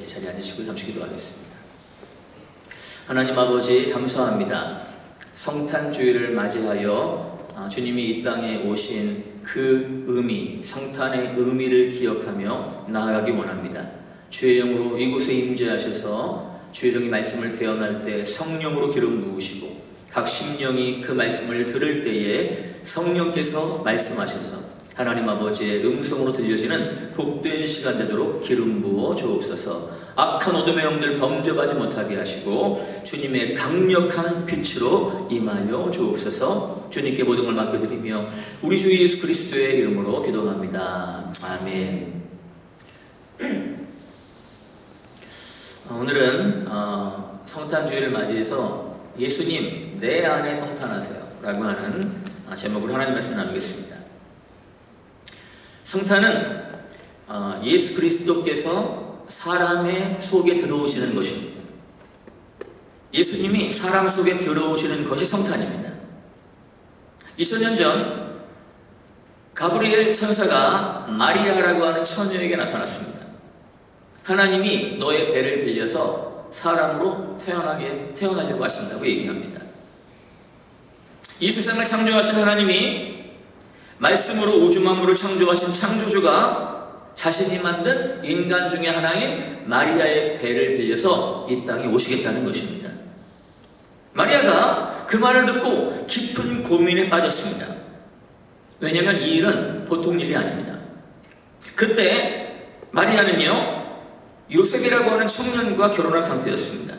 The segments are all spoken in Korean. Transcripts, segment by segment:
자리에 앉으시고 잠시 기도하겠습니다. 하나님 아버지, 감사합니다. 성탄주의를 맞이하여 주님이 이 땅에 오신 그 의미, 성탄의 의미를 기억하며 나아가기 원합니다. 주의 영으로 이곳에 임재하셔서 주의 종이 말씀을 대언할 때 성령으로 기름 부으시고 각 심령이 그 말씀을 들을 때에 성령께서 말씀하셔서 하나님 아버지의 음성으로 들려지는 복된 시간 되도록 기름 부어 주옵소서. 악한 어둠의 영들 범접하지 못하게 하시고 주님의 강력한 빛으로 임하여 주옵소서. 주님께 모든 걸 맡겨드리며 우리 주 예수 그리스도의 이름으로 기도합니다. 아멘. 오늘은 성탄주의를 맞이해서 예수님 내 안에 성탄하세요 라고 하는 제목으로 하나님 말씀 나누겠습니다. 성탄은 예수 그리스도께서 사람의 속에 들어오시는 것입니다. 예수님이 사람 속에 들어오시는 것이 성탄입니다. 2000년 전 가브리엘 천사가 마리아라고 하는 처녀에게 나타났습니다. 하나님이 너의 배를 빌려서 사람으로 태어나려고 하신다고 얘기합니다. 이 세상을 창조하신 하나님이 말씀으로 우주 만물을 창조하신 창조주가 자신이 만든 인간 중에 하나인 마리아의 배를 빌려서 이 땅에 오시겠다는 것입니다. 마리아가 그 말을 듣고 깊은 고민에 빠졌습니다. 왜냐하면 이 일은 보통 일이 아닙니다. 그때 마리아는요, 요셉이라고 하는 청년과 결혼한 상태였습니다.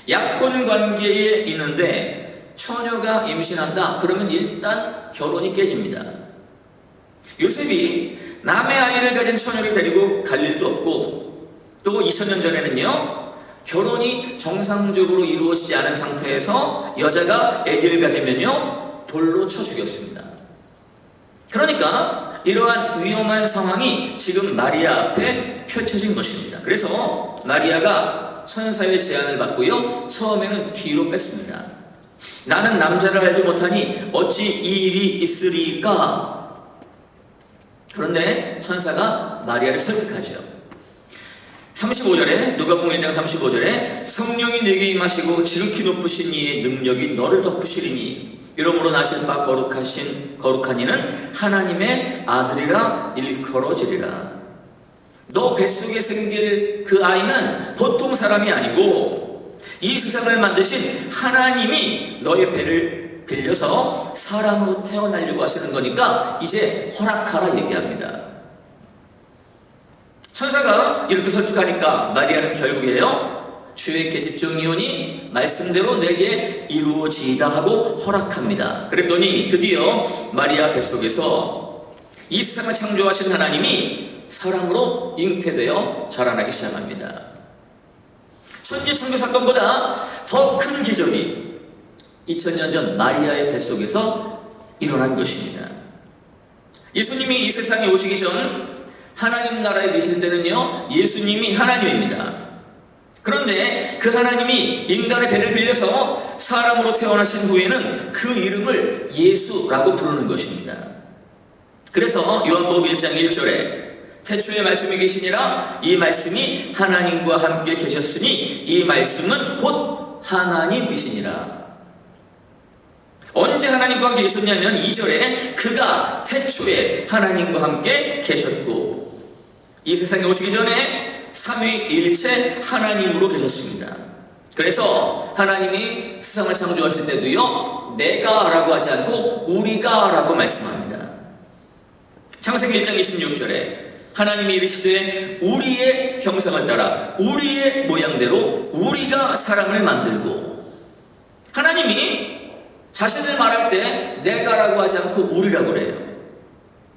약혼 관계에 있는데 처녀가 임신한다 그러면 일단 결혼이 깨집니다. 요셉이 남의 아이를 가진 처녀를 데리고 갈 일도 없고, 또 2000년 전에는요, 결혼이 정상적으로 이루어지지 않은 상태에서 여자가 아기를 가지면요 돌로 쳐 죽였습니다. 그러니까 이러한 위험한 상황이 지금 마리아 앞에 펼쳐진 것입니다. 그래서 마리아가 천사의 제안을 받고요, 처음에는 뒤로 뺐습니다. 나는 남자를 알지 못하니 어찌 이 일이 있으리까? 그런데 천사가 마리아를 설득하죠. 35절에 누가복음 1장 35절에 성령이 내게 임하시고 지극히 높으신 이의 능력이 너를 덮으시리니 이러므로 나실 바 거룩한 이는 하나님의 아들이라 일컬어지리라. 너 뱃속에 생길 그 아이는 보통 사람이 아니고 이 세상을 만드신 하나님이 너의 배를 빌려서 사람으로 태어나려고 하시는 거니까 이제 허락하라 얘기합니다. 천사가 이렇게 설득하니까 마리아는 결국에요, 주의 계집종이오니 말씀대로 내게 이루어지이다 하고 허락합니다. 그랬더니 드디어 마리아 뱃속에서 이 세상을 창조하신 하나님이 사람으로 잉태되어 자라나기 시작합니다. 천지창조 사건보다 더 큰 기적이 2000년 전 마리아의 뱃속에서 일어난 것입니다. 예수님이 이 세상에 오시기 전 하나님 나라에 계실 때는요, 예수님이 하나님입니다. 그런데 그 하나님이 인간의 배를 빌려서 사람으로 태어나신 후에는 그 이름을 예수라고 부르는 것입니다. 그래서 요한복음 1장 1절에 태초에 말씀이 계시니라 이 말씀이 하나님과 함께 계셨으니 이 말씀은 곧 하나님이시니라. 언제 하나님과 함께 계셨냐면 2절에 그가 태초에 하나님과 함께 계셨고 이 세상에 오시기 전에 삼위일체 하나님으로 계셨습니다. 그래서 하나님이 세상을 창조하실 때도요, 내가 라고 하지 않고 우리가 라고 말씀합니다. 창세기 1장 26절에 하나님이 이르시되 우리의 형상을 따라 우리의 모양대로 우리가 사람을 만들고, 하나님이 자신을 말할 때 내가라고 하지 않고 우리라고 그래요.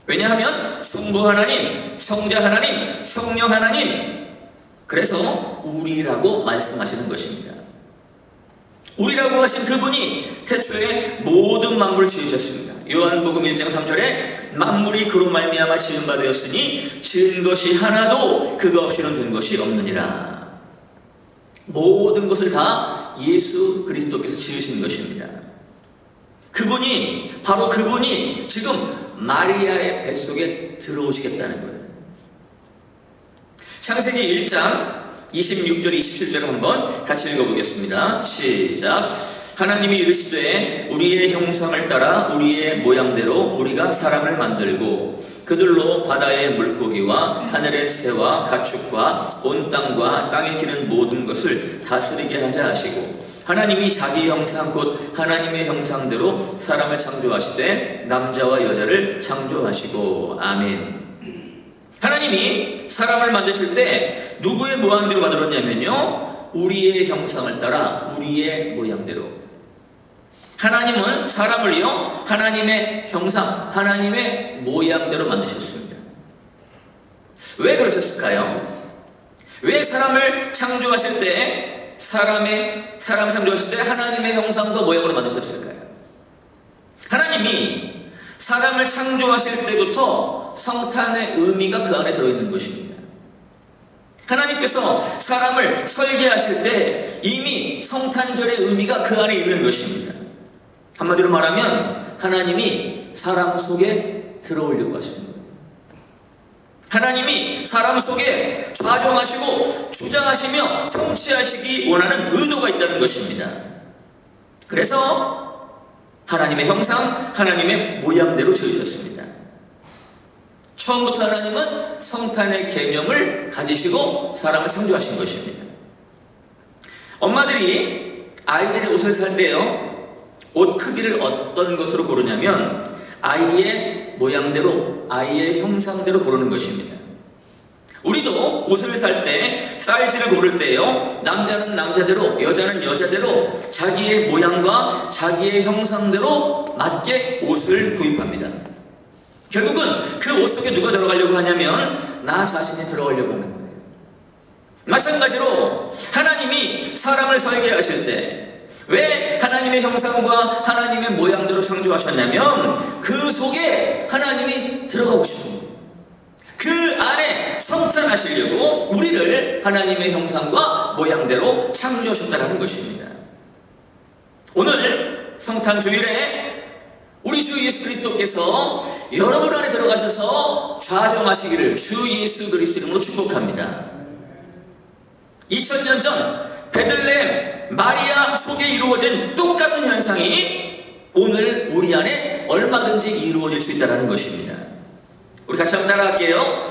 왜냐하면 성부 하나님, 성자 하나님, 성령 하나님, 그래서 우리라고 말씀하시는 것입니다. 우리라고 하신 그분이 태초에 모든 만물을 지으셨습니다. 요한복음 1장 3절에 만물이 그로 말미암아 지은 바 되었으니 지은 것이 하나도 그가 없이는 된 것이 없느니라. 모든 것을 다 예수 그리스도께서 지으신 것입니다. 바로 그분이 지금 마리아의 뱃속에 들어오시겠다는 거예요. 창세기 1장 26절 27절을 한번 같이 읽어보겠습니다. 시작. 하나님이 이르시되 우리의 형상을 따라 우리의 모양대로 우리가 사람을 만들고 그들로 바다의 물고기와 하늘의 새와 가축과 온 땅과 땅에 기는 모든 것을 다스리게 하자 하시고 하나님이 자기 형상 곧 하나님의 형상대로 사람을 창조하시되 남자와 여자를 창조하시고 아멘. 하나님이 사람을 만드실 때 누구의 모양대로 만들었냐면요, 우리의 형상을 따라 우리의 모양대로. 하나님은 사람을요 하나님의 형상, 하나님의 모양대로 만드셨습니다. 왜 그러셨을까요? 왜 사람을 창조하실 때 사람 창조하실 때 하나님의 형상과 모양으로 만드셨을까요? 하나님이 사람을 창조하실 때부터 성탄의 의미가 그 안에 들어있는 것입니다. 하나님께서 사람을 설계하실 때 이미 성탄절의 의미가 그 안에 있는 것입니다. 한마디로 말하면 하나님이 사람 속에 들어오려고 하시는 거예요. 하나님이 사람 속에 좌정하시고 주장하시며 통치하시기 원하는 의도가 있다는 것입니다. 그래서 하나님의 형상, 하나님의 모양대로 지으셨습니다. 처음부터 하나님은 성탄의 개념을 가지시고 사람을 창조하신 것입니다. 엄마들이 아이들의 옷을 살 때요, 옷 크기를 어떤 것으로 고르냐면 아이의 모양대로, 아이의 형상대로 고르는 것입니다. 우리도 옷을 살 때 사이즈를 고를 때요, 남자는 남자대로, 여자는 여자대로 자기의 모양과 자기의 형상대로 맞게 옷을 구입합니다. 결국은 그 옷 속에 누가 들어가려고 하냐면 나 자신이 들어가려고 하는 거예요. 마찬가지로 하나님이 사람을 설계하실 때 왜 하나님의 형상과 하나님의 모양대로 창조하셨냐면 그 속에 하나님이 들어가고 싶은 거예요. 그 안에 성탄하시려고 우리를 하나님의 형상과 모양대로 창조하셨다는 것입니다. 오늘 성탄 주일에 우리 주 예수 그리스도께서 여러분 안에 들어가셔서 좌정하시기를 주 예수 그리스도 이름으로 축복합니다. 2000년 전 베들레헴 마리아 속에 이루어진 똑같은 현상이 오늘 우리 안에 얼마든지 이루어질 수 있다는 것입니다. 우리 같이 한번 따라할게요.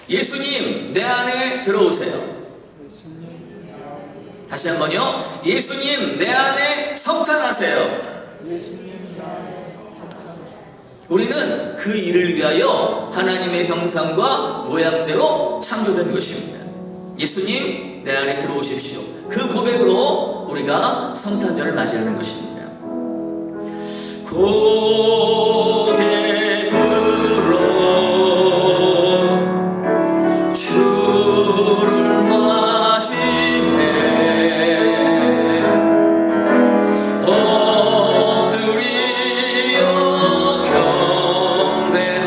예수님 내 안에 들어오세요. 다시 한번요. 예수님 내 안에 성탄하세요. 우리는 그 일을 위하여 하나님의 형상과 모양대로 창조된 것입니다. 예수님 내 안에 들어오십시오. 그 고백으로 우리가 성탄절을 맞이하는 것입니다. 고개 들어 주를 맞이해 엎드리려 경배하며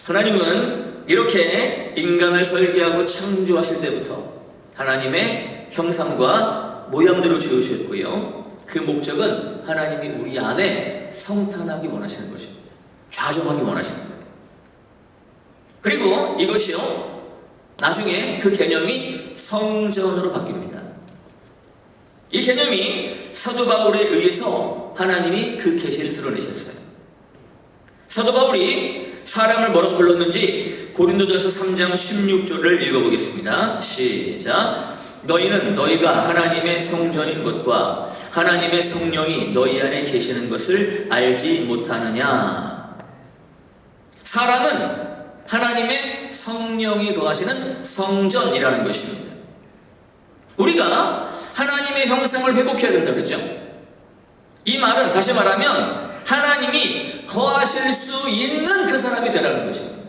하나님은 이렇게 인간을 설계하고 창조하실 때부터 하나님의 형상과 모양대로 지으셨고요. 그 목적은 하나님이 우리 안에 성탄하기 원하시는 것입니다. 좌정하기 원하시는 거예요. 그리고 이것이요, 나중에 그 개념이 성전으로 바뀝니다. 이 개념이 사도 바울에 의해서 하나님이 그 계시를 드러내셨어요. 사도 바울이 사람을 뭐라고 불렀는지 고린도전서 3장 16절을 읽어보겠습니다. 시작. 너희는 너희가 하나님의 성전인 것과 하나님의 성령이 너희 안에 계시는 것을 알지 못하느냐. 사람은 하나님의 성령이 거하시는 성전이라는 것입니다. 우리가 하나님의 형상을 회복해야 된다 그러죠. 이 말은 다시 말하면 하나님이 거하실 수 있는 그 사람이 되라는 것입니다.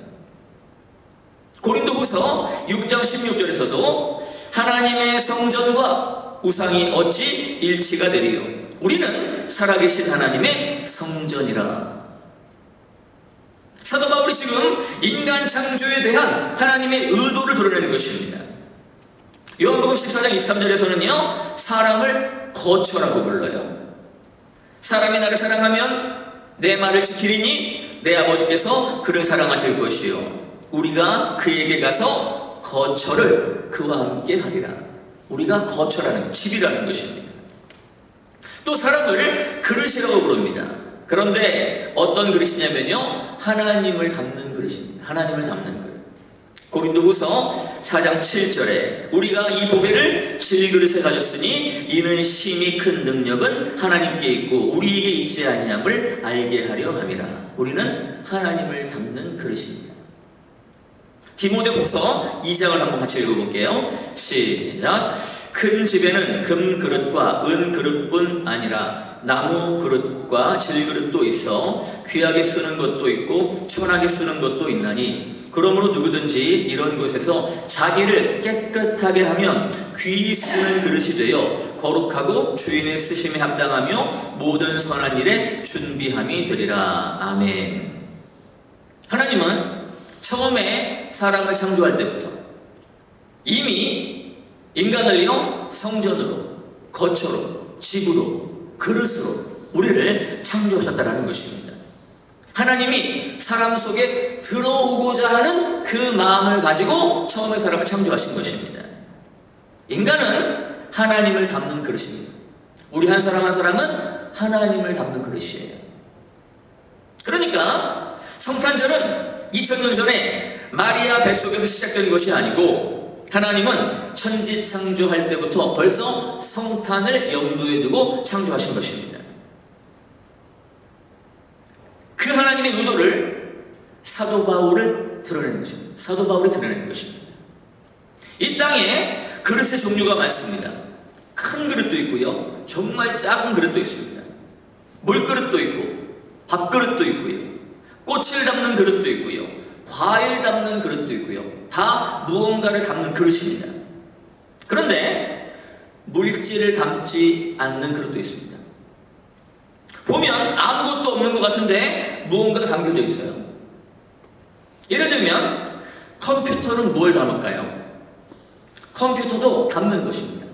고린도후서 6장 16절에서도 하나님의 성전과 우상이 어찌 일치가 되리요. 우리는 살아계신 하나님의 성전이라. 사도 바울이 지금 인간 창조에 대한 하나님의 의도를 드러내는 것입니다. 요한복음 14장 23절에서는요, 사람을 거처라고 불러요. 사람이 나를 사랑하면 내 말을 지키리니 내 아버지께서 그를 사랑하실 것이요 우리가 그에게 가서 거처를 그와 함께 하리라. 우리가 거처라는 집이라는 것입니다. 또 사람을 그릇이라고 부릅니다. 그런데 어떤 그릇이냐면요, 하나님을 담는 그릇입니다. 하나님을 담는 그릇. 고린도후서 4장 7절에 우리가 이 보배를 질그릇에 가졌으니 이는 심히 큰 능력은 하나님께 있고 우리에게 있지 아니함을 알게 하려 함이라. 우리는 하나님을 담는 그릇입니다. 디모데후서 2장을 한번 같이 읽어볼게요. 시작. 큰 집에는 금 그릇과 은 그릇뿐 아니라 나무 그릇과 질그릇도 있어 귀하게 쓰는 것도 있고 천하게 쓰는 것도 있나니 그러므로 누구든지 이런 곳에서 자기를 깨끗하게 하면 귀히 쓰는 그릇이 되어 거룩하고 주인의 쓰심에 합당하며 모든 선한 일에 준비함이 되리라. 아멘. 하나님은 처음에 사람을 창조할 때부터 이미 인간을요 성전으로, 거처로, 집으로, 그릇으로 우리를 창조하셨다는 것입니다. 하나님이 사람 속에 들어오고자 하는 그 마음을 가지고 처음에 사람을 창조하신 것입니다. 인간은 하나님을 담는 그릇입니다. 우리 한 사람 한 사람은 하나님을 담는 그릇이에요. 그러니까 성탄절은 2000년 전에 마리아 뱃속에서 시작된 것이 아니고 하나님은 천지 창조할 때부터 벌써 성탄을 염두에 두고 창조하신 것입니다. 그 하나님의 의도를 사도 바울을 드러내는 것입니다. 사도 바울이 드러내는 것입니다. 이 땅에 그릇의 종류가 많습니다. 큰 그릇도 있고요, 정말 작은 그릇도 있습니다. 물그릇도 있고 밥그릇도 있고요, 꽃을 담는 그릇도 있고요, 과일 담는 그릇도 있고요. 다 무언가를 담는 그릇입니다. 그런데 물질을 담지 않는 그릇도 있습니다. 보면 아무것도 없는 것 같은데 무언가가 담겨져 있어요. 예를 들면 컴퓨터는 뭘 담을까요? 컴퓨터도 담는 것입니다.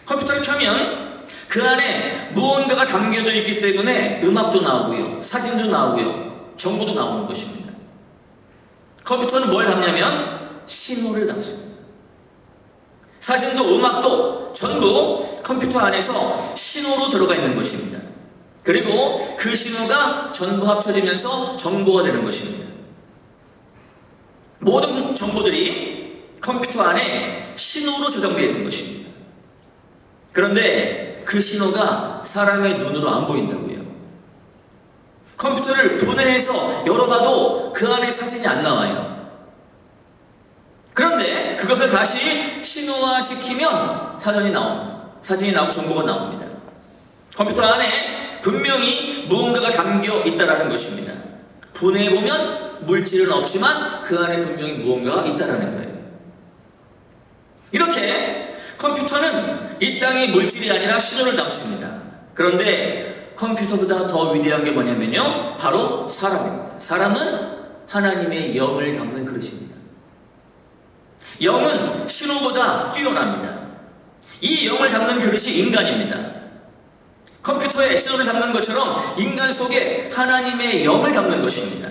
컴퓨터를 켜면 그 안에 무언가가 담겨져 있기 때문에 음악도 나오고요, 사진도 나오고요, 정보도 나오는 것입니다. 컴퓨터는 뭘 담냐면 신호를 담습니다. 사진도 음악도 전부 컴퓨터 안에서 신호로 들어가 있는 것입니다. 그리고 그 신호가 전부 합쳐지면서 정보가 되는 것입니다. 모든 정보들이 컴퓨터 안에 신호로 저장되어 있는 것입니다. 그런데 그 신호가 사람의 눈으로 안 보인다고요. 컴퓨터를 분해해서 열어봐도 그 안에 사진이 안 나와요. 그런데 그것을 다시 신호화시키면 사진이 나옵니다. 사진이 나오고 정보가 나옵니다. 컴퓨터 안에 분명히 무언가가 담겨 있다는 것입니다. 분해해보면 물질은 없지만 그 안에 분명히 무언가가 있다는 거예요. 이렇게 컴퓨터는 이 땅의 물질이 아니라 신호를 담습니다. 그런데 컴퓨터보다 더 위대한 게 뭐냐면요, 바로 사람입니다. 사람은 하나님의 영을 담는 그릇입니다. 영은 신호보다 뛰어납니다. 이 영을 담는 그릇이 인간입니다. 컴퓨터에 신호를 담는 것처럼 인간 속에 하나님의 영을 담는 것입니다.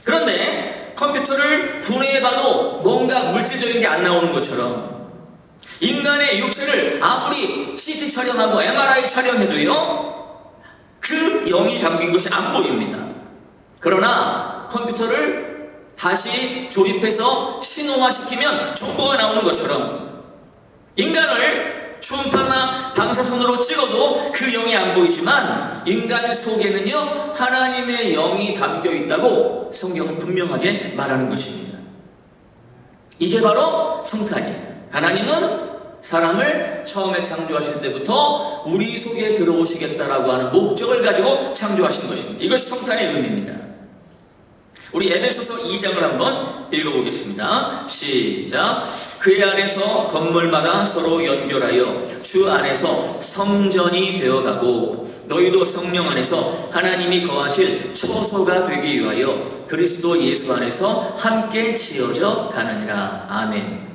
그런데 컴퓨터를 분해해봐도 뭔가 물질적인 게 안 나오는 것처럼 인간의 육체를 아무리 CT 촬영하고 MRI 촬영해도요, 그 영이 담긴 것이 안 보입니다. 그러나 컴퓨터를 다시 조립해서 신호화시키면 정보가 나오는 것처럼 인간을 초음파나 방사선으로 찍어도 그 영이 안 보이지만 인간 속에는요 하나님의 영이 담겨 있다고 성경은 분명하게 말하는 것입니다. 이게 바로 성탄이에요. 하나님은 사람을 처음에 창조하실 때부터 우리 속에 들어오시겠다라고 하는 목적을 가지고 창조하신 것입니다. 이것이 성탄의 의미입니다. 우리 에베소서 2장을 한번 읽어보겠습니다. 시작. 그의 안에서 건물마다 서로 연결하여 주 안에서 성전이 되어가고 너희도 성령 안에서 하나님이 거하실 처소가 되기 위하여 그리스도 예수 안에서 함께 지어져 가느니라. 아멘.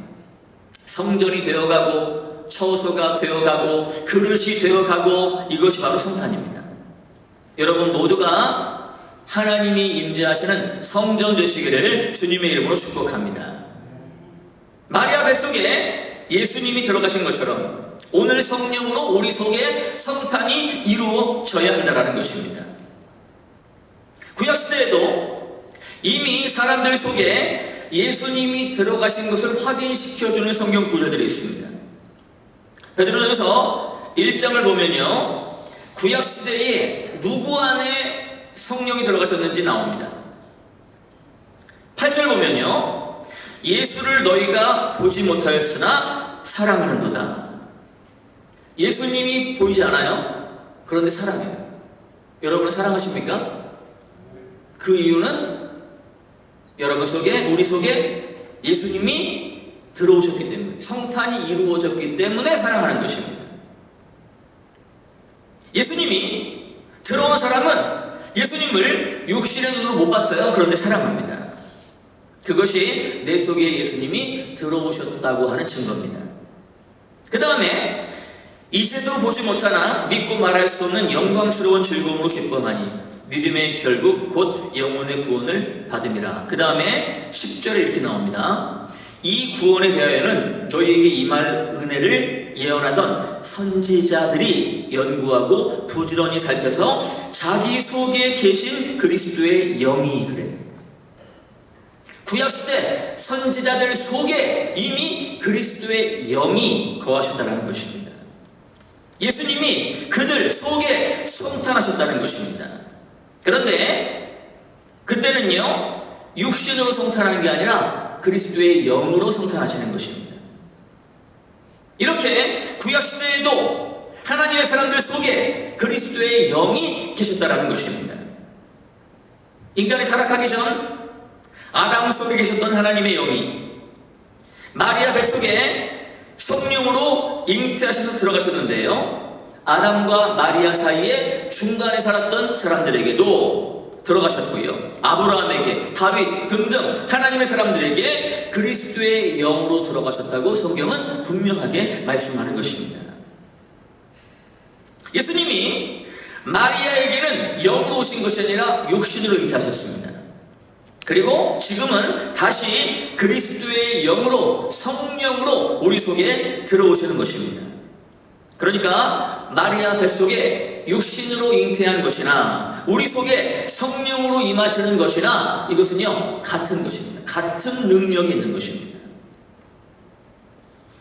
성전이 되어가고 처소가 되어가고 그릇이 되어가고 이것이 바로 성탄입니다. 여러분 모두가 하나님이 임재하시는 성전 되시기를 주님의 이름으로 축복합니다. 마리아 뱃속에 예수님이 들어가신 것처럼 오늘 성령으로 우리 속에 성탄이 이루어져야 한다는 것입니다. 구약시대에도 이미 사람들 속에 예수님이 들어가신 것을 확인시켜주는 성경 구절들이 있습니다. 베드로전서 1장을 보면요 구약시대에 누구 안에 성령이 들어가셨는지 나옵니다. 8절 보면요 예수를 너희가 보지 못하였으나 사랑하는도다. 예수님이 보이지 않아요? 그런데 사랑해요. 여러분은 사랑하십니까? 그 이유는 여러분 속에 우리 속에 예수님이 들어오셨기 때문에 성탄이 이루어졌기 때문에 사랑하는 것입니다. 예수님이 들어온 사람은 예수님을 육신의 눈으로 못 봤어요. 그런데 사랑합니다. 그것이 내 속에 예수님이 들어오셨다고 하는 증거입니다. 그 다음에 이제도 보지 못하나 믿고 말할 수 없는 영광스러운 즐거움으로 기뻐하니 믿음의 결국 곧 영혼의 구원을 받음이라. 그 다음에 10절에 이렇게 나옵니다. 이 구원에 대하여는 너희에게 임할 은혜를 예언하던 선지자들이 연구하고 부지런히 살펴서 자기 속에 계신 그리스도의 영이 그래. 구약시대 선지자들 속에 이미 그리스도의 영이 거하셨다는 것입니다. 예수님이 그들 속에 성탄하셨다는 것입니다. 그런데 그때는요 육신으로 성탄하는 게 아니라 그리스도의 영으로 성탄하시는 것입니다. 이렇게 구약시대에도 하나님의 사람들 속에 그리스도의 영이 계셨다는 것입니다. 인간이 타락하기 전 아담 속에 계셨던 하나님의 영이 마리아 뱃속에 성령으로 잉태하셔서 들어가셨는데요 아담과 마리아 사이에 중간에 살았던 사람들에게도 들어가셨고요 아브라함에게 다윗 등등 하나님의 사람들에게 그리스도의 영으로 들어가셨다고 성경은 분명하게 말씀하는 것입니다. 예수님이 마리아에게는 영으로 오신 것이 아니라 육신으로 잉태하셨습니다. 그리고 지금은 다시 그리스도의 영으로 성령으로 우리 속에 들어오시는 것입니다. 그러니까 마리아 뱃속에 육신으로 잉태한 것이나 우리 속에 성령으로 임하시는 것이나 이것은요 같은 것입니다. 같은 능력이 있는 것입니다.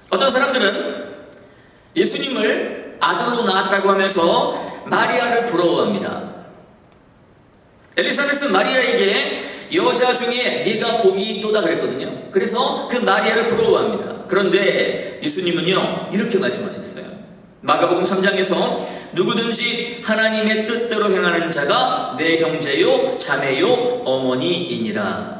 어떤 사람들은 예수님을 아들로 낳았다고 하면서 마리아를 부러워합니다. 엘리사벳은 마리아에게 여자 중에 네가 복이 있도다 그랬거든요. 그래서 그 마리아를 부러워합니다. 그런데 예수님은요 이렇게 말씀하셨어요. 마가복음 3장에서 누구든지 하나님의 뜻대로 행하는 자가 내 형제요 자매요 어머니이니라.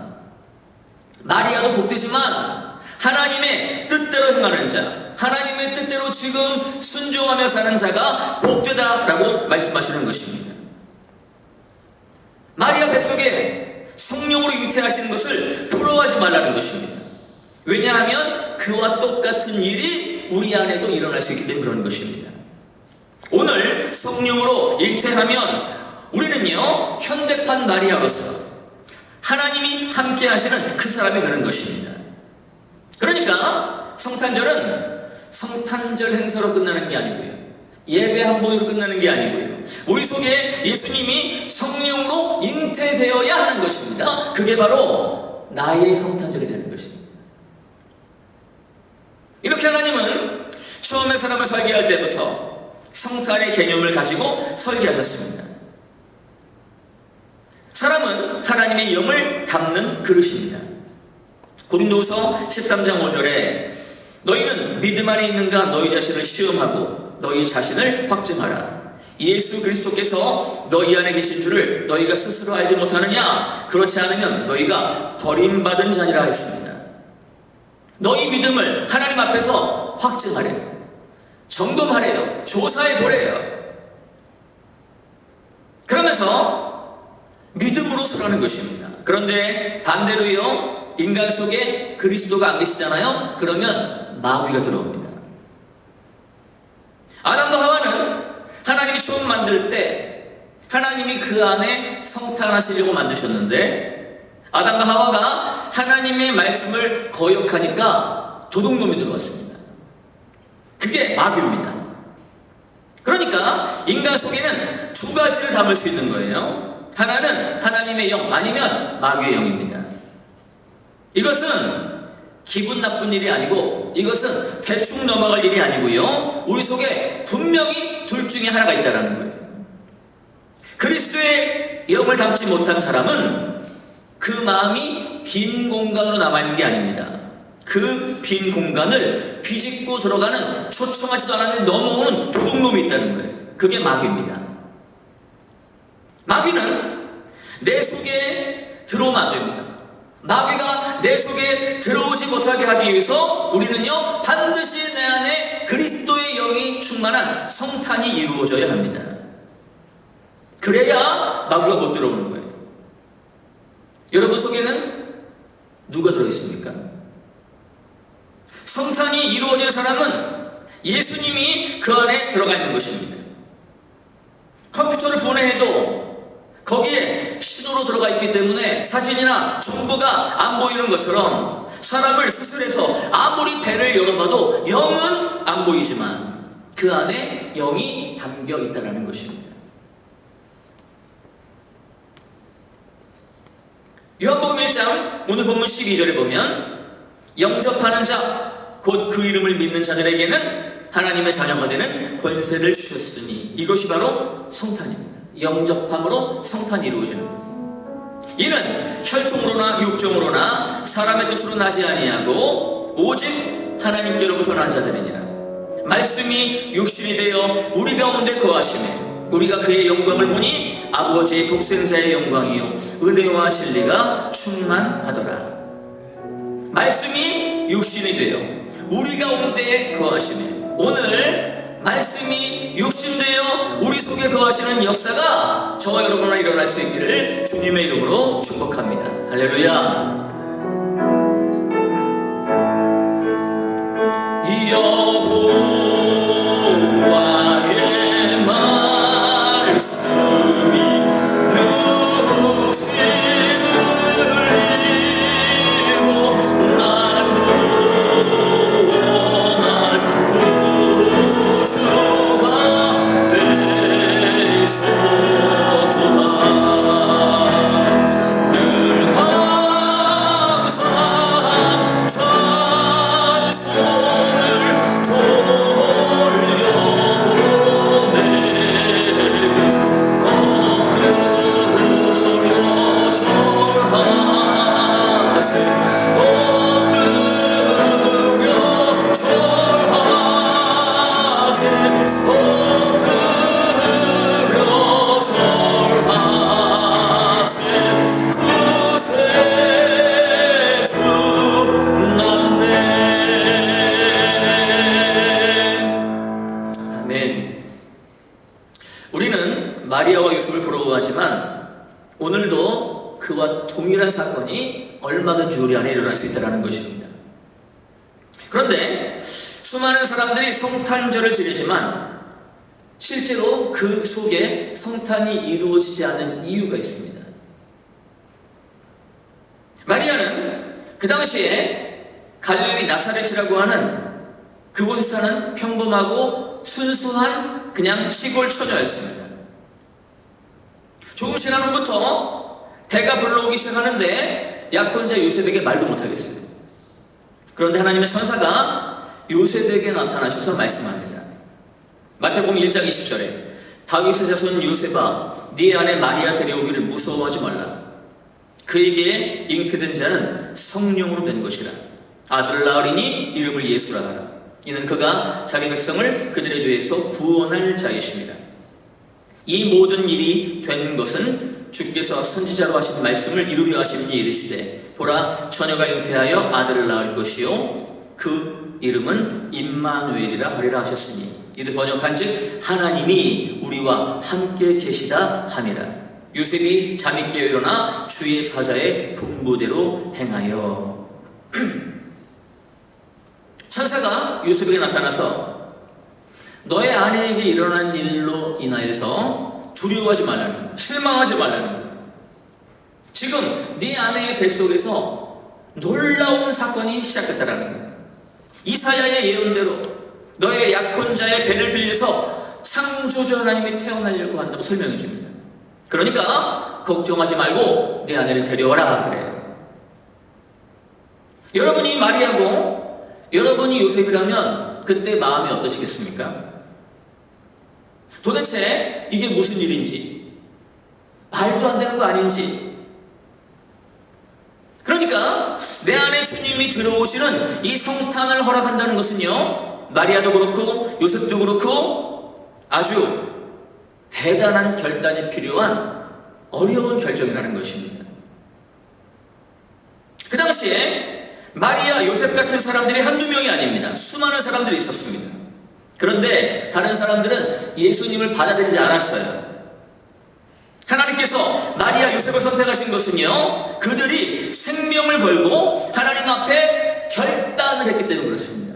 마리아도 복되지만 하나님의 뜻대로 행하는 자, 하나님의 뜻대로 지금 순종하며 사는 자가 복되다라고 말씀하시는 것입니다. 마리아 뱃속에 성령으로 잉태하시는 것을 부러워하지 말라는 것입니다. 왜냐하면 그와 똑같은 일이 우리 안에도 일어날 수 있기 때문에 그런 것입니다. 오늘 성령으로 잉태하면 우리는요 현대판 마리아로서 하나님이 함께 하시는 그 사람이 되는 것입니다. 그러니까 성탄절은 성탄절 행사로 끝나는 게 아니고요 예배 한 번으로 끝나는 게 아니고요 우리 속에 예수님이 성령으로 잉태되어야 하는 것입니다. 그게 바로 나의 성탄절이 되는 것입니다. 이렇게 하나님은 처음에 사람을 설계할 때부터 성탄의 개념을 가지고 설계하셨습니다. 사람은 하나님의 영을 담는 그릇입니다. 고린도후서 13장 5절에 너희는 믿음 안에 있는가 너희 자신을 시험하고 너희 자신을 확증하라. 예수 그리스도께서 너희 안에 계신 줄을 너희가 스스로 알지 못하느냐? 그렇지 않으면 너희가 버림받은 자니라 했습니다. 너희 믿음을 하나님 앞에서 확증하래요. 점검하래요. 조사해보래요. 그러면서 믿음으로 설하는 것입니다. 그런데 반대로요, 인간 속에 그리스도가 안 계시잖아요. 그러면 마귀가 들어옵니다. 아담과 하와는 하나님이 처음 만들 때 하나님이 그 안에 성탄하시려고 만드셨는데 아담과 하와가 하나님의 말씀을 거역하니까 도둑놈이 들어왔습니다. 그게 마귀입니다. 그러니까 인간 속에는 두 가지를 담을 수 있는 거예요. 하나는 하나님의 영, 아니면 마귀의 영입니다. 이것은 기분 나쁜 일이 아니고 이것은 대충 넘어갈 일이 아니고요, 우리 속에 분명히 둘 중에 하나가 있다는 거예요. 그리스도의 영을 담지 못한 사람은 그 마음이 빈 공간으로 남아있는 게 아닙니다. 그 빈 공간을 비집고 들어가는, 초청하지도 않았는데 넘어오는 도둑놈이 있다는 거예요. 그게 마귀입니다. 마귀는 내 속에 들어오면 안 됩니다. 마귀가 내 속에 들어오지 못하게 하기 위해서 우리는요, 반드시 내 안에 그리스도의 영이 충만한 성탄이 이루어져야 합니다. 그래야 마귀가 못 들어오는 거예요. 여러분 속에는 누가 들어있습니까? 성탄이 이루어진 사람은 예수님이 그 안에 들어가 있는 것입니다. 컴퓨터를 분해해도 거기에 신호로 들어가 있기 때문에 사진이나 정보가 안 보이는 것처럼 사람을 수술해서 아무리 배를 열어봐도 영은 안 보이지만 그 안에 영이 담겨 있다는 것입니다. 요한복음 1장 오늘 본문 12절에 보면 영접하는 자 곧 그 이름을 믿는 자들에게는 하나님의 자녀가 되는 권세를 주셨으니 이것이 바로 성탄입니다. 영접함으로 성탄이 이루어지는 거예요. 이는 혈통으로나 육정으로나 사람의 뜻으로 나지 아니하고 오직 하나님께로부터 난 자들이니라. 말씀이 육신이 되어 우리 가운데 거하심에 우리가 그의 영광을 보니 아버지의 독생자의 영광이요 은혜와 진리가 충만하더라. 말씀이 육신이 되어 우리 가운데 거하심에, 오늘 말씀이 육신되어 우리 속에 거하시는 역사가 저와 여러분과 일어날 수 있기를 주님의 이름으로 축복합니다. 할렐루야. 여호와의 말씀이 우리는 마리아와 요셉을 부러워하지만 오늘도 그와 동일한 사건이 얼마든지 우리 안에 일어날 수 있다는 것입니다. 그런데 수많은 사람들이 성탄절을 지내지만 실제로 그 속에 성탄이 이루어지지 않은 이유가 있습니다. 마리아는 그 당시에 갈릴리 나사렛이라고 하는 그곳에 사는 평범하고 순수한 그냥 시골 처녀였습니다. 조금 지난 후부터 배가 불러오기 시작하는데 약혼자 요셉에게 말도 못하겠어요. 그런데 하나님의 천사가 요셉에게 나타나셔서 말씀합니다. 마태복음 1장 20절에 다윗의 자손 요셉아, 네 아내 마리아 데려오기를 무서워하지 말라. 그에게 잉태된 자는 성령으로 된 것이라. 아들을 낳으리니 이름을 예수라 하라. 이는 그가 자기 백성을 그들의 죄에서 구원할 자이십니다. 이 모든 일이 된 것은 주께서 선지자로 하신 말씀을 이루려 하심이 이르시되, 보라, 처녀가 잉태하여 아들을 낳을 것이요 그 이름은 임마누엘이라 하리라 하셨으니, 이를 번역한즉 하나님이 우리와 함께 계시다 함이라. 요셉이 잠이 깨어 일어나 주의 사자의 분부대로 행하여. 천사가 요셉에게 나타나서 너의 아내에게 일어난 일로 인하여서 두려워하지 말라는 거야. 실망하지 말라는 거야. 지금 네 아내의 뱃속에서 놀라운 사건이 시작됐다라는 거야. 이사야의 예언대로 너의 약혼자의 배를 빌려서 창조주 하나님이 태어나려고 한다고 설명해 줍니다. 그러니까 걱정하지 말고 네 아내를 데려와라 그래요. 여러분이 마리아고 여러분이 요셉이라면 그때 마음이 어떠시겠습니까? 도대체 이게 무슨 일인지, 말도 안 되는 거 아닌지. 그러니까 내 안에 주님이 들어오시는 이 성탄을 허락한다는 것은요, 마리아도 그렇고 요셉도 그렇고 아주 대단한 결단이 필요한 어려운 결정이라는 것입니다. 그 당시에 마리아, 요셉 같은 사람들이 한두 명이 아닙니다. 수많은 사람들이 있었습니다. 그런데 다른 사람들은 예수님을 받아들이지 않았어요. 하나님께서 마리아, 요셉을 선택하신 것은요, 그들이 생명을 걸고 하나님 앞에 결단을 했기 때문에 그렇습니다.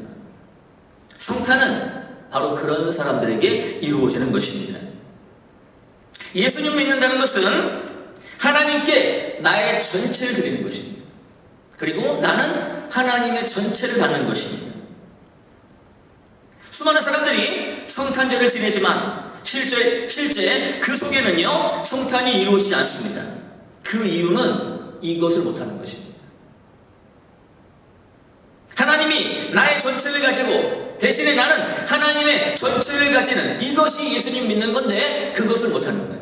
성탄은 바로 그런 사람들에게 이루어지는 것입니다. 예수님 믿는다는 것은 하나님께 나의 전체를 드리는 것입니다. 그리고 나는 하나님의 전체를 받는 것입니다. 수많은 사람들이 성탄절을 지내지만 실제 그 속에는요, 성탄이 이루어지지 않습니다. 그 이유는 이것을 못하는 것입니다. 하나님이 나의 전체를 가지고 대신에 나는 하나님의 전체를 가지는, 이것이 예수님 믿는 건데 그것을 못하는 거예요.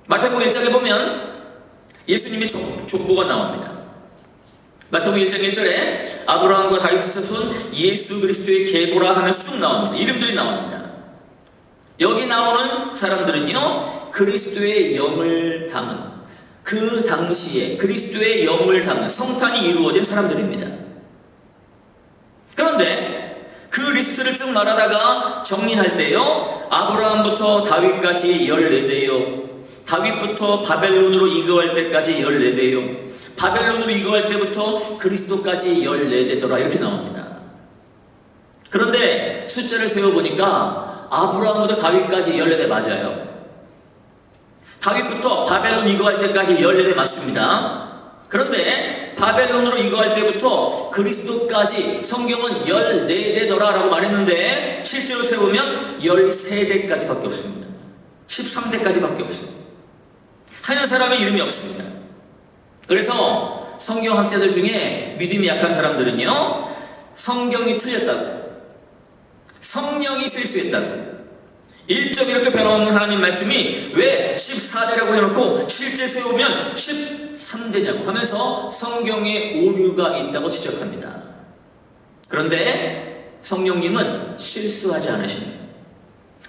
마태복음 1장에 보면 예수님의 족보가 나옵니다. 마태복음 1장 1절에 아브라함과 다윗의 자손 예수 그리스도의 계보라 하면서 쭉 나옵니다. 이름들이 나옵니다. 여기 나오는 사람들은요, 그리스도의 영을 담은, 그 당시에 그리스도의 영을 담은 성탄이 이루어진 사람들입니다. 그런데 그 리스트를 쭉 말하다가 정리할 때요, 아브라함부터 다윗까지 14대요, 다윗부터 바벨론으로 이거할 때까지 14대요, 바벨론으로 이거할 때부터 그리스도까지 14대더라, 이렇게 나옵니다. 그런데 숫자를 세어보니까 아브라함부터 다윗까지 14대 맞아요. 다윗부터 바벨론 이거할 때까지 14대 맞습니다. 그런데 바벨론으로 이거할 때부터 그리스도까지 성경은 14대더라 라고 말했는데 실제로 세보면 13대까지 밖에 없습니다. 13대까지 밖에 없어요. 한 사람의 이름이 없습니다. 그래서 성경학자들 중에 믿음이 약한 사람들은요, 성경이 틀렸다고, 성령이 실수했다고, 1점 이렇게 변함없는 하나님 말씀이 왜 14대라고 해놓고 실제 세우면 13대냐고 하면서 성경에 오류가 있다고 지적합니다. 그런데 성령님은 실수하지 않으십니다.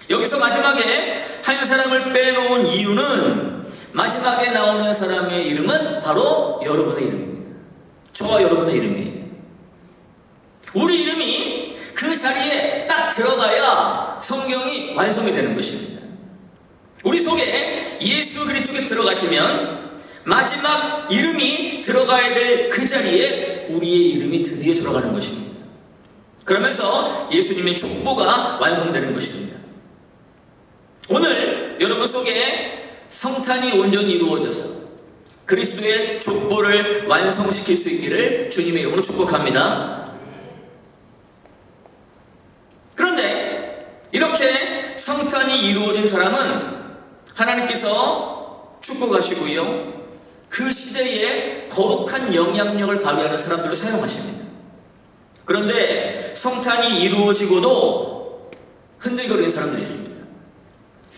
여기서 마지막에 한 사람을 빼놓은 이유는 마지막에 나오는 사람의 이름은 바로 여러분의 이름입니다. 저와 여러분의 이름이에요. 우리 이름이 그 자리에 딱 들어가야 성경이 완성이 되는 것입니다. 우리 속에 예수 그리스도께서 들어가시면 마지막 이름이 들어가야 될 그 자리에 우리의 이름이 드디어 들어가는 것입니다. 그러면서 예수님의 족보가 완성되는 것입니다. 오늘 여러분 속에 성탄이 온전히 이루어져서 그리스도의 족보를 완성시킬 수 있기를 주님의 이름으로 축복합니다. 그런데 이렇게 성탄이 이루어진 사람은 하나님께서 축복하시고요, 그 시대에 거룩한 영향력을 발휘하는 사람들을 사용하십니다. 그런데 성탄이 이루어지고도 흔들거리는 사람들이 있습니다.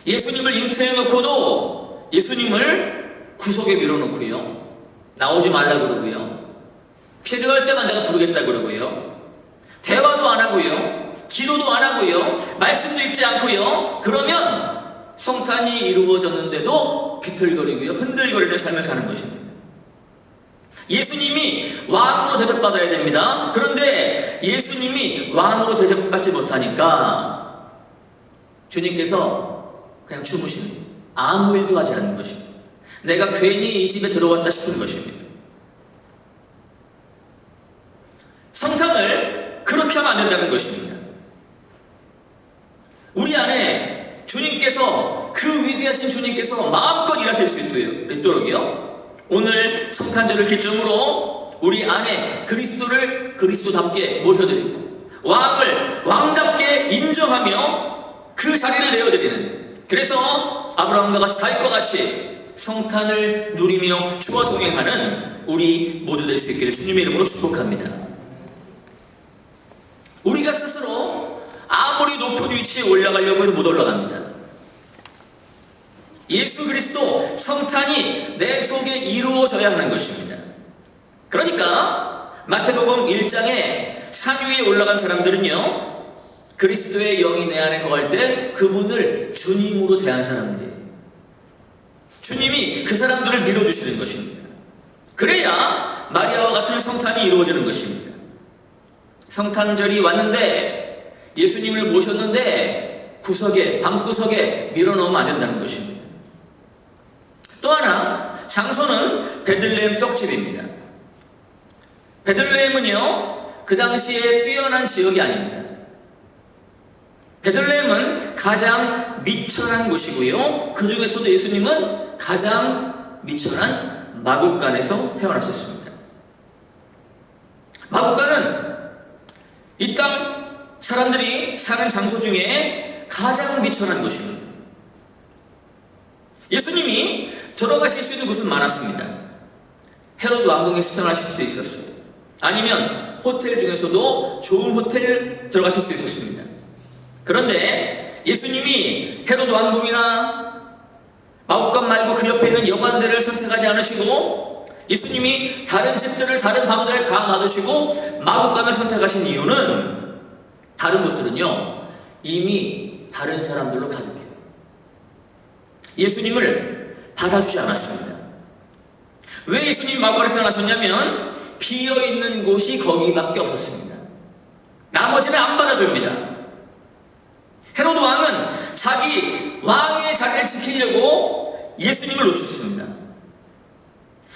예수님을 잉태해놓고도 예수님을 구석에 밀어놓고요, 나오지 말라 그러고요, 필요할 때만 내가 부르겠다 그러고요, 대화도 안 하고요, 기도도 안 하고요, 말씀도 읽지 않고요, 그러면 성탄이 이루어졌는데도 비틀거리고요, 흔들거리는 삶을 사는 것입니다. 예수님이 왕으로 대접받아야 됩니다. 그런데 예수님이 왕으로 대접받지 못하니까 주님께서 그냥 주무시는 거예요. 아무 일도 하지 않는 것입니다. 내가 괜히 이 집에 들어왔다 싶은 것입니다. 성탄을 그렇게 하면 안 된다는 것입니다. 우리 안에 주님께서, 그 위대하신 주님께서 마음껏 일하실 수 있도록요, 오늘 성탄절을 기점으로 우리 안에 그리스도를 그리스도답게 모셔드리고 왕을 왕답게 인정하며 그 자리를 내어드리는, 그래서 아브라함과 같이 다윗과 같이 성탄을 누리며 주와 동행하는 우리 모두 될 수 있기를 주님의 이름으로 축복합니다. 우리가 스스로 아무리 높은 위치에 올라가려고 해도 못 올라갑니다. 예수 그리스도 성탄이 내 속에 이루어져야 하는 것입니다. 그러니까 마태복음 1장에 산 위에 올라간 사람들은요, 그리스도의 영이 내 안에 거할 때 그분을 주님으로 대한 사람들이에요. 주님이 그 사람들을 밀어주시는 것입니다. 그래야 마리아와 같은 성탄이 이루어지는 것입니다. 성탄절이 왔는데 예수님을 모셨는데 구석에, 방구석에 밀어넣으면 안 된다는 것입니다. 또 하나, 장소는 베들레헴 떡집입니다. 베들레헴은요, 그 당시에 뛰어난 지역이 아닙니다. 베들레헴은 가장 미천한 곳이고요, 그 중에서도 예수님은 가장 미천한 마국간에서 태어나셨습니다. 마국간은 이 땅 사람들이 사는 장소 중에 가장 미천한 곳입니다. 예수님이 들어가실 수 있는 곳은 많았습니다. 헤롯 왕궁에 시청하실 수도 있었어요. 아니면 호텔 중에서도 좋은 호텔 들어가실 수 있었습니다. 그런데 예수님이 헤롯 왕궁이나 마국간 말고 그 옆에 있는 여관들을 선택하지 않으시고, 예수님이 다른 집들을, 다른 방들을 다 놔두시고 마국간을 선택하신 이유는, 다른 곳들은요 이미 다른 사람들로 가득해요. 예수님을 받아주지 않았습니다. 왜 예수님이 마국간에 태어나셨냐면 비어있는 곳이 거기밖에 없었습니다. 나머지는 안 받아줍니다. 헤로드 왕은 자기 왕의 자리를 지키려고 예수님을 놓쳤습니다.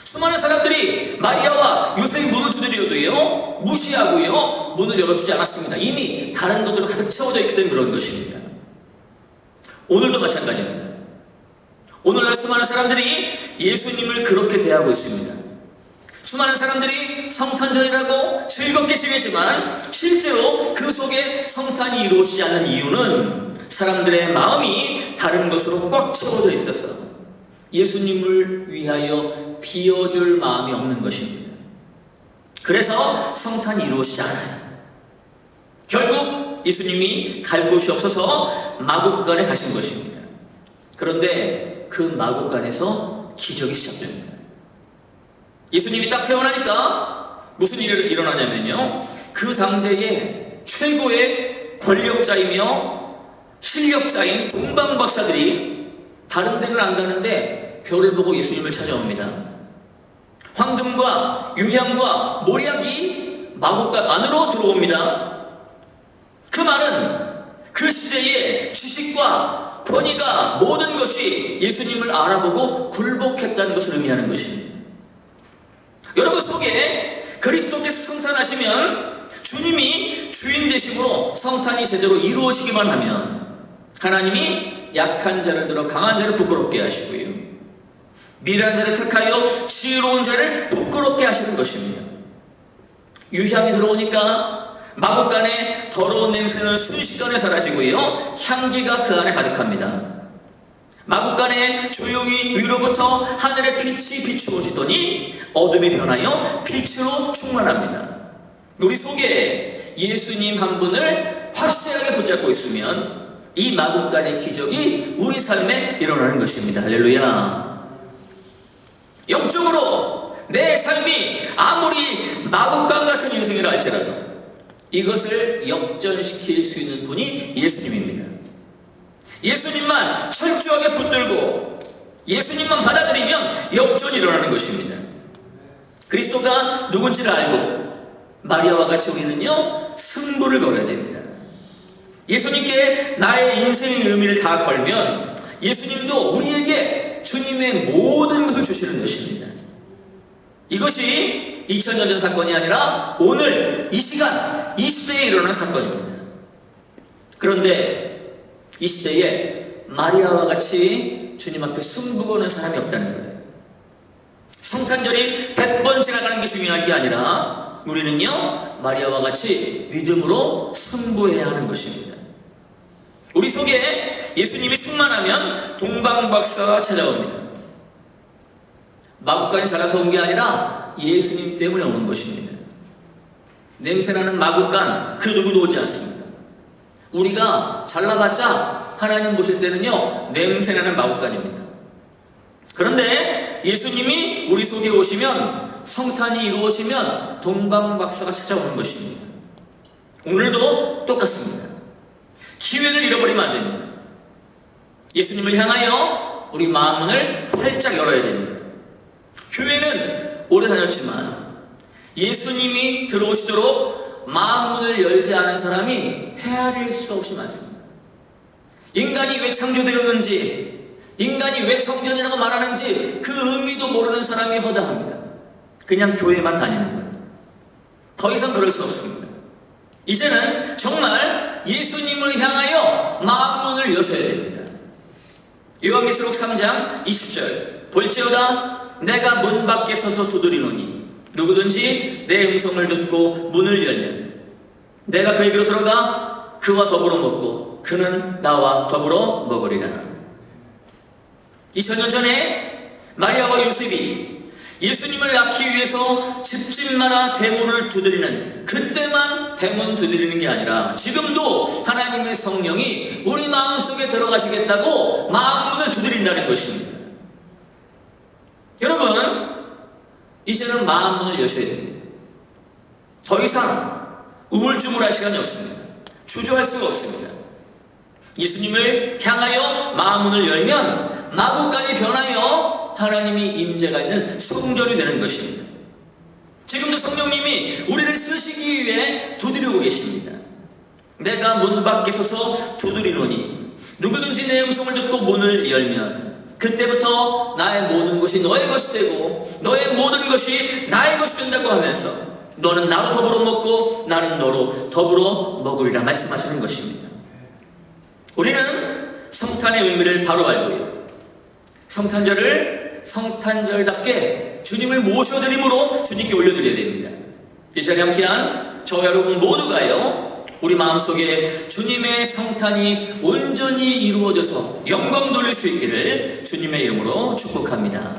수많은 사람들이 마리아와 요셉이 문을 두드려도요 무시하고요 문을 열어주지 않았습니다. 이미 다른 것들로 가득 채워져 있기 때문에 그런 것입니다. 오늘도 마찬가지입니다. 오늘날 수많은 사람들이 예수님을 그렇게 대하고 있습니다. 수많은 사람들이 성탄절이라고 즐겁게 지내지만 실제로 그 속에 성탄이 이루어지지 않는 이유는 사람들의 마음이 다른 것으로 꽉 채워져 있어서 예수님을 위하여 비워줄 마음이 없는 것입니다. 그래서 성탄이 이루어지지 않아요. 결국 예수님이 갈 곳이 없어서 마국간에 가신 것입니다. 그런데 그 마국간에서 기적이 시작됩니다. 예수님이 딱 태어나니까 무슨 일이 일어나냐면요, 그 당대의 최고의 권력자이며 실력자인 동방박사들이 다른 데는 안 가는데 별을 보고 예수님을 찾아옵니다. 황금과 유향과 몰약이 마국간 안으로 들어옵니다. 그 말은 그 시대의 지식과 권위가 모든 것이 예수님을 알아보고 굴복했다는 것을 의미하는 것입니다. 여러분 속에 그리스도께서 성탄하시면, 주님이 주인 되심으로 성탄이 제대로 이루어지기만 하면 하나님이 약한 자를 들어 강한 자를 부끄럽게 하시고요, 미련한 자를 택하여 지혜로운 자를 부끄럽게 하시는 것입니다. 유향이 들어오니까 마구간의 더러운 냄새는 순식간에 사라지고요, 향기가 그 안에 가득합니다. 마구간에 조용히 위로부터 하늘의 빛이 비추어지더니 어둠이 변하여 빛으로 충만합니다. 우리 속에 예수님 한 분을 확실하게 붙잡고 있으면 이 마구간의 기적이 우리 삶에 일어나는 것입니다. 할렐루야. 영적으로 내 삶이 아무리 마구간 같은 인생이라 할지라도 이것을 역전시킬 수 있는 분이 예수님입니다. 예수님만 철저하게 붙들고 예수님만 받아들이면 역전이 일어나는 것입니다. 그리스도가 누군지를 알고 마리아와 같이 우리는요, 승부를 걸어야 됩니다. 예수님께 나의 인생의 의미를 다 걸면 예수님도 우리에게 주님의 모든 것을 주시는 것입니다. 이것이 2000년 전 사건이 아니라 오늘 이 시간 이 시대에 일어나는 사건입니다. 그런데 이 시대에 마리아와 같이 주님 앞에 승부 거는 사람이 없다는 거예요. 성탄절이 100번 지나가는 게 중요한 게 아니라 우리는요, 마리아와 같이 믿음으로 승부해야 하는 것입니다. 우리 속에 예수님이 충만하면 동방박사가 찾아옵니다. 마구간이 자라서 온 게 아니라 예수님 때문에 오는 것입니다. 냄새나는 마구간 그 누구도 오지 않습니다. 우리가 잘나봤자 하나님 보실 때는요, 냄새나는 마구간입니다. 그런데 예수님이 우리 속에 오시면, 성탄이 이루어지면 동방박사가 찾아오는 것입니다. 오늘도 똑같습니다. 기회를 잃어버리면 안 됩니다. 예수님을 향하여 우리 마음문을 활짝 열어야 됩니다. 교회는 오래 다녔지만 예수님이 들어오시도록 마음문을 열지 않은 사람이 헤아릴 수 없이 많습니다. 인간이 왜 창조되었는지, 인간이 왜 성전이라고 말하는지 그 의미도 모르는 사람이 허다합니다. 그냥 교회만 다니는 거예요. 더 이상 그럴 수 없습니다. 이제는 정말 예수님을 향하여 마음문을 여셔야 됩니다. 요한계시록 3장 20절 볼지어다 내가 문 밖에 서서 두드리노니 누구든지 내 음성을 듣고 문을 열면 내가 그에게로 들어가 그와 더불어 먹고 그는 나와 더불어 먹으리라. 2000년 전에 마리아와 요셉이 예수님을 낳기 위해서 집집마다 대문을 두드리는, 그때만 대문 두드리는 게 아니라 지금도 하나님의 성령이 우리 마음속에 들어가시겠다고 마음문을 두드린다는 것입니다. 여러분, 이제는 마음문을 여셔야 됩니다. 더 이상 우물쭈물할 시간이 없습니다. 주저할 수가 없습니다. 예수님을 향하여 마음문을 열면 마구간이 변하여 하나님이 임재가 있는 성전이 되는 것입니다. 지금도 성령님이 우리를 쓰시기 위해 두드리고 계십니다. 내가 문 밖에 서서 두드리노니 누구든지 내 음성을 듣고 문을 열면 그때부터 나의 모든 것이 너의 것이 되고 너의 모든 것이 나의 것이 된다고 하면서 너는 나로 더불어 먹고 나는 너로 더불어 먹으리라 말씀하시는 것입니다. 우리는 성탄의 의미를 바로 알고요, 성탄절을 성탄절답게 주님을 모셔드림으로 주님께 올려드려야 됩니다. 이 자리에 함께한 저 여러분 모두가요, 우리 마음속에 주님의 성탄이 온전히 이루어져서 영광 돌릴 수 있기를 주님의 이름으로 축복합니다.